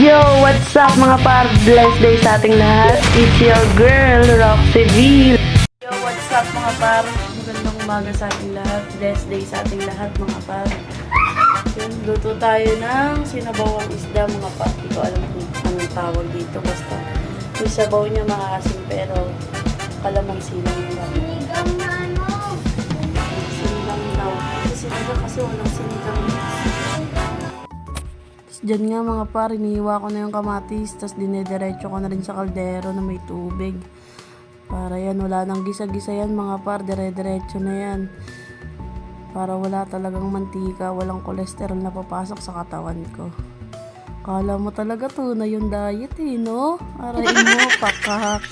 Yo, what's up mga par? Blessed day sa ating lahat. It's your girl, Roxy V. Yo, what's up mga par? Magandang umaga sa ating lahat. Blessed day sa ating lahat mga par. Yun, luto tayo ng sinabawang isda mga par. Hindi ko alam kung anong tawag dito. Basta yung sabaw niya maasim pero kalamansi lang yung gamit. Sinigang na ano? Sinigang daw. Kasi walang sinigang mix. Diyan nga mga par, inihiwa ko na yung kamatis, tas dinediretso ko na rin sa kaldero na may tubig. Para yan, wala nang gisa-gisa yan mga par, dire-diretso na yan. Para wala talagang mantika, walang kolesterol na papasok sa katawan ko. Kala mo talaga to na yung diet no? Arayin mo, pakahak.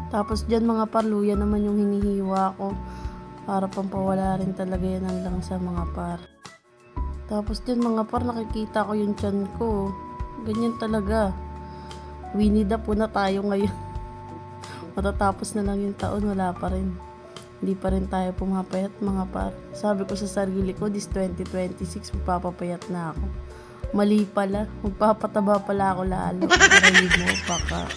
Tapos dyan mga par, luya naman yung hinihiwa ko. Para pampawala rin talaga yan ang langsa mga par. Tapos din mga par, nakikita ko yung tiyan ko. Ganyan talaga. Winnie the Pooh na tayo ngayon. Matatapos na lang yung taon, wala pa rin. Hindi pa rin tayo pumapayat mga par. Sabi ko sa sarili ko, this 2026, magpapapayat na ako. Mali pala. Magpapataba pala ako lalo. Maraming mo, paka.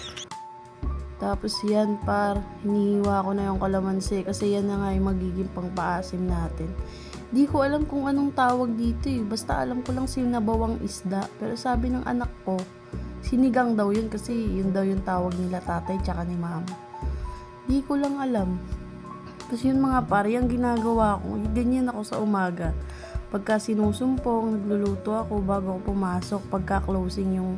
Tapos yan par, hinihiwa ko na yung kalamansi. Kasi yan na nga yung magiging pangpaasim natin. Di ko alam kung anong tawag dito eh. Basta alam ko lang sinabawang isda. Pero sabi ng anak ko, sinigang daw yun kasi yun daw yung tawag nila tatay tsaka ni mama. Di ko lang alam. Tapos yun mga pare, yung ginagawa ko, ganyan ako sa umaga. Pagka sinusumpong, nagluluto ako bago ako pumasok. Pagka closing yung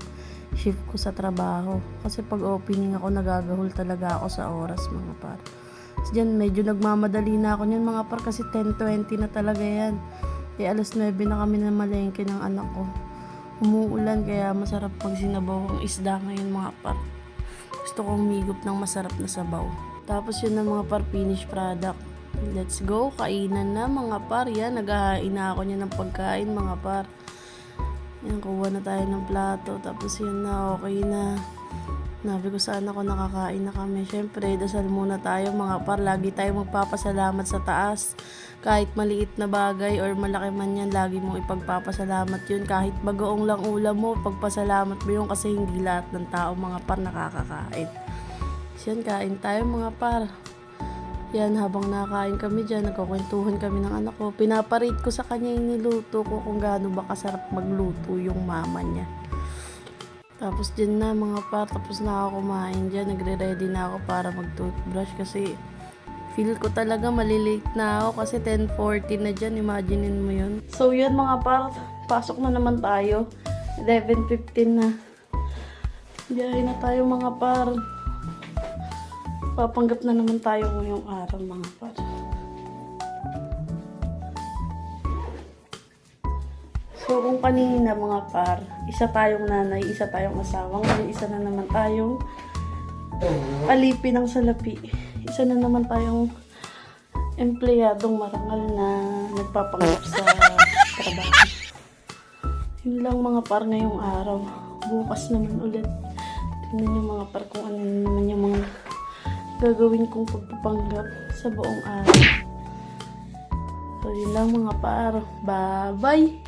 shift ko sa trabaho. Kasi pag opening ako, nagagahol talaga ako sa oras mga pare. So, dyan, medyo nagmamadali na ako niyan mga par kasi 10:20 na talaga yan. Alas 9 na kami na malengke ng anak ko. Umuulan kaya masarap pag sinabawang isda ngayon mga par. Gusto kong humigop ng masarap na sabaw. Tapos yun na mga par, finished product. Let's go, kainan na mga par. Yan, naghahain na ako niya ng pagkain mga par. Yan, kuha na tayo ng plato. Tapos yun na, okay na. Nabi ko sana ako nakakain na kami. Siyempre, dasal muna tayo mga par. Lagi tayo magpapasalamat sa taas. Kahit maliit na bagay or malaki man yan, lagi mong ipagpapasalamat yun. Kahit bagoong lang ulam mo, pagpasalamat mo yun kasi hindi lahat ng tao mga par nakakakain. So yan, kain tayo mga par. Yan, habang nakain kami dyan, nagkukwentuhan kami ng anak ko. Pinaparate ko sa kanya yung niluto ko kung gaano ba kasarap magluto yung mama niya. Tapos dyan na mga par, tapos na ako kumain dyan, nagre-ready na ako para mag-toothbrush kasi feel ko talaga malilate na ako kasi 10:40 na dyan, imaginein mo yun. So yun mga par, pasok na naman tayo, 11:15 na. Biyahe na tayo mga par. Papanggap na naman tayo ngayong araw mga par. So, kung kanina mga par, isa tayong nanay, isa tayong asawa, ngayon isa na naman tayong alipin ng salapi. Isa na naman tayong empleyadong marangal na nagpapanggap sa trabaho. Yun lang mga par ngayong araw. Bukas naman ulit. Tingnan nyo mga par kung ano naman yung mga gagawin kong pagpapanggap sa buong araw. So, yun lang mga par. Bye-bye!